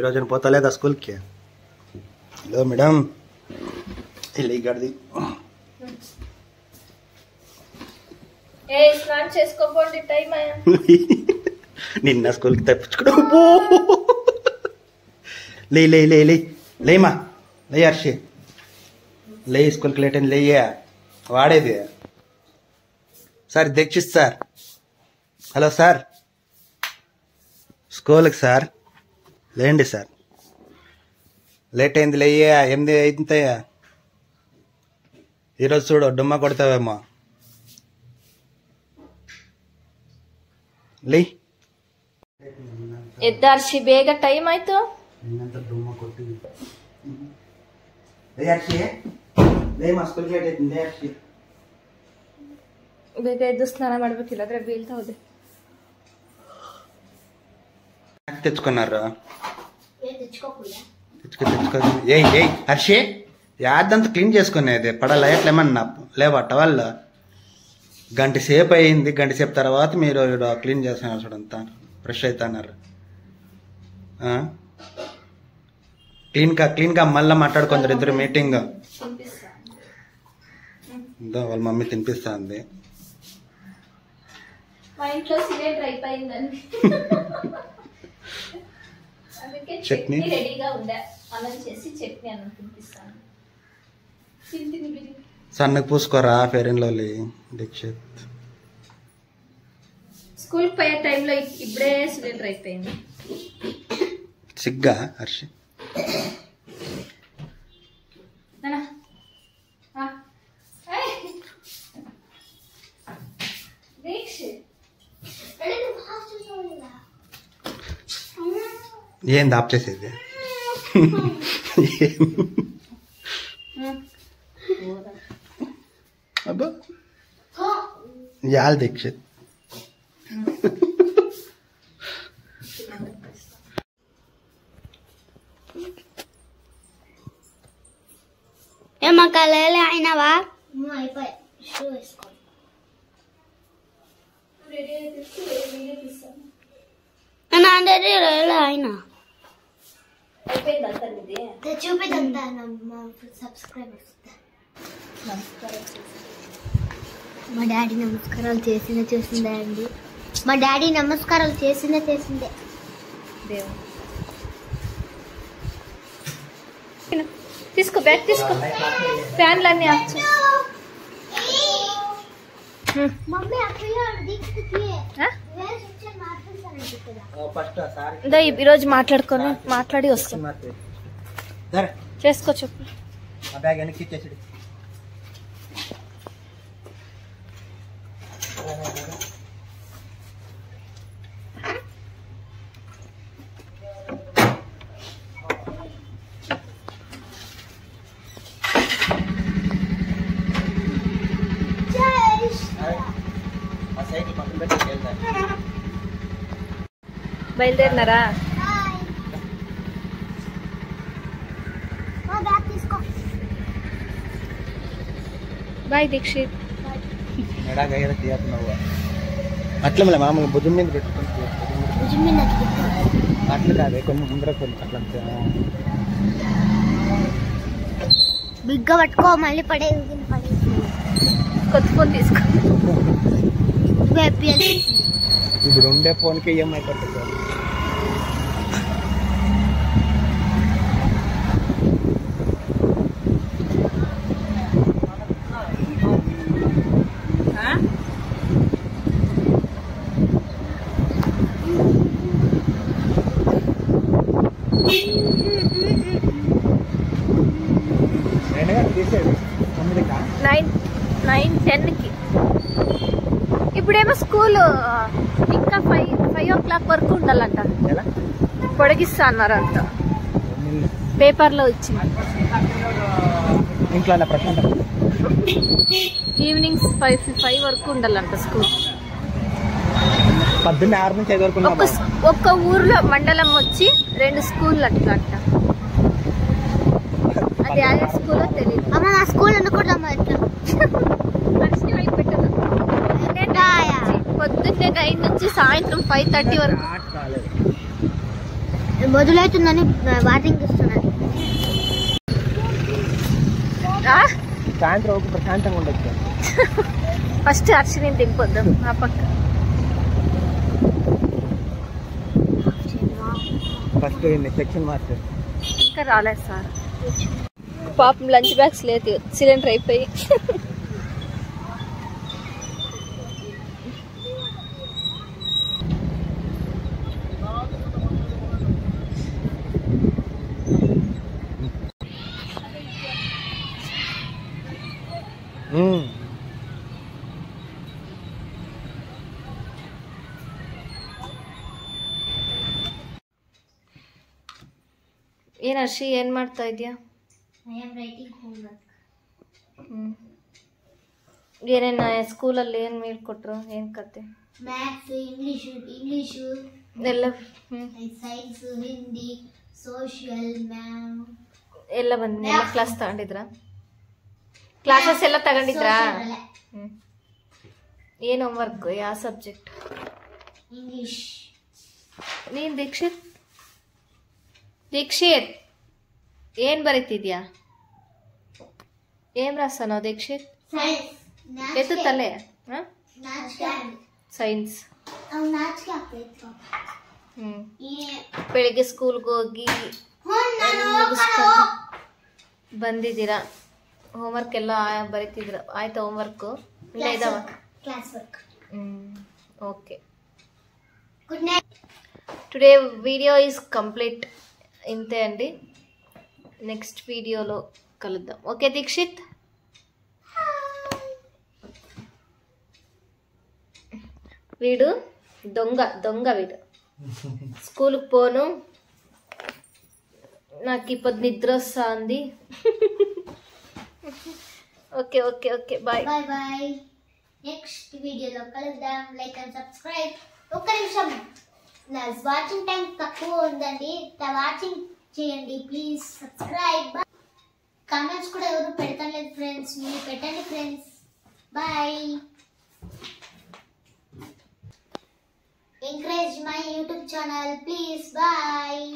ఈరోజు పోతలేదా స్కూల్కి? Hello madam, వెళ్ళి గడిది నిన్న స్కూల్కి తప్పించుకోవడం. లేమా లే హర్షి, లే స్కూల్కి లేట్ అని లేయా వాడేది. Sir Dikshit sir, hello sir, స్కూల్కి సార్ లేండి సార్, లేట్ అయింది లేయ్యా, 8 అవుతాయా. ఈరోజు చూడు డుమ్మా కొడతావేమో. లే ಎದ್ದಾರ್ಸಿ ಬೇಗ ಟೈಮ್ ಆಯ್ತು. ಬೇಗ ಎದ್ದು ಸ್ನಾನ ಮಾಡ್ಬೇಕಿಲ್ಲ, ಅದ್ರೆ ಬೀಳ್ತಾ ಹೋದೆ. తెచ్చుకున్నారు హర్షి, యాదంతా క్లీన్ చేసుకునేది పడాలి. ఎట్లేమన్నా లేవా టవల్? గంట సేపు అయింది, గంట సేపు తర్వాత మీరు క్లీన్ చేస్తున్నారు చూడంతా, ఫ్రెష్ అవుతున్నారు. క్లీన్ గా మళ్ళీ మాట్లాడుకుంటారు ఇద్దరు మీటింగ్. వాళ్ళ మమ్మీ తినిపిస్తుంది. చట్నీ రెడీగా ఉండే, అన్నం చేసి చట్నీ అన్నం తినిపిస్తాను. సన్నకు పూసుకోరా fair and lovely. Dikshit school పోయే టైంలో ఇప్పుడే సిలిండర్ అయిపోయింది. సిగ్గా హర్షి? ఏంది ఆప్ చేసేది? అబ్బా యాల్ దీక్షిత్. ఏమా కలలే అయినవా? అయిపోయి షూ వేసుకో. అయినా చూపిద్దా సబ్స్క్రైబర్స్. మా డాడీ నమస్కారాలు చేసిందే అండి. మా డాడీ నమస్కారాలు చేసిందే. తీసుకో, బ్యాగ్ తీసుకో, ఫ్యాన్లు అన్నీ ఆఫ్. ఈరోజు మాట్లాడి వస్తాం. చేసుకో చెప్పు. బయలుదేరినారా? బాయ్ దీక్షిత్. అట్లా మళ్ళీ మామూలు భుజం మీద పెట్టుకుంటే అట్లా కాదే, కొంచెం ముందర కొంచెం అట్లా బిగ్గా పట్టుకో, మళ్ళీ పడే కొత్త ఫోన్ తీసుకో. ఇప్పుడు ఉండే ఫోన్కి ఈఎంఐ కట్టుకో. నైన్ 10కి. ఇప్పుడేమో స్కూల్ ఇంకా 5 o'clock వరకు ఉండాలంట, పొడిగిస్తా అన్నారంట, పేపర్లో ఇచ్చింది. ఈవినింగ్ 5 వరకు ఉండాలంట స్కూల్. ఒక్క ఊర్లో మండలం వచ్చి 2 స్కూల్ అట్లా అంట. అది యాడ్ స్కూల్లో తెలియదు. అమ్మ నా స్కూల్ అనుకుంటాం. పొద్దున్నే 9 నుంచి సాయంత్రం 5:30 వరకు. మొదలవుతుందని వార్నింగ్ ఇస్తున్నాను. సాయంత్రం ప్రశాంతంగా ఉండొచ్చు. ఫస్ట్ హర్షిని దింపొద్దాం ఆ పక్క. ఫస్ట్ సెక్షన్ మాస్టర్ ఇంకా రాలేదు సార్. పాపం లంచ్ బ్యాగ్స్ లేదు, సిలిండర్ అయిపోయి. ಏನ್ ಹರ್ಷಿ ಏನ್ ಮಾಡ್ತಾ ಇದೀಯಾ? I am writing homework. ಏನೇನು ಸ್ಕೂಲಲ್ಲಿ ಏನು ಹೇಳ್ಕೊಟ್ರು, ಏನು ಕತೆ? Maths, English, ಎಲ್ಲ science, Hindi, social, math. ಎಲ್ಲ ಬಂದ ಎಲ್ಲ ಕ್ಲಾಸ್ ತಗೊಂಡಿದ್ರಾ? ಕ್ಲಾಸಸ್ ಎಲ್ಲ ತಗೊಂಡಿದ್ರಾ? ಏನು ಹೋಮ್ವರ್ಕ್, ಯಾವ ಸಬ್ಜೆಕ್ಟ್? English. ನೀನು ದೀಕ್ಷಿತ್ ಏನ್ ಬರೀತಿದ್ಯಾ? ಏನ್ ರಾಸನೋ ದೀಕ್ಷಿತ್? ಎತ್ತು ತಲೆ ಸೈನ್ಸ್. ಬೆಳಿಗ್ಗೆ ಸ್ಕೂಲ್ಗೆ ಹೋಗಿ ಬಂದಿದ್ದೀರಾ? ಹೋಮ್ವರ್ಕ್ ಎಲ್ಲ ಬರೀತಿದ್ರ? ಆಯ್ತಾ ಹೋಮ್ವರ್ಕ್? ಇಲ್ಲ ಇದಾವ? Okay. Good night. Today video is complete. ఇంతే అండి, నెక్స్ట్ వీడియోలో కలుద్దాం. ఓకే దీక్షిత్? వీడు దొంగ వీడు. స్కూల్కి పోను, నాకు ఇప్పుడు నిద్ర వస్తుంది. Okay okay okay bye bye. Next వీడియోలో కలుద్దాం. Like and subscribe. ఒక్క నిమిషం, నా వాచింగ్ టైం తక్కువ ఉందండి, వాచింగ్ చేయండి ప్లీజ్. సబ్స్క్రైబ్. కామెంట్స్ కూడా ఎవరు పెడతలేదు ఫ్రెండ్స్, మీరు పెట్టండి friends. Bye. Encourage my YouTube channel please. Bye.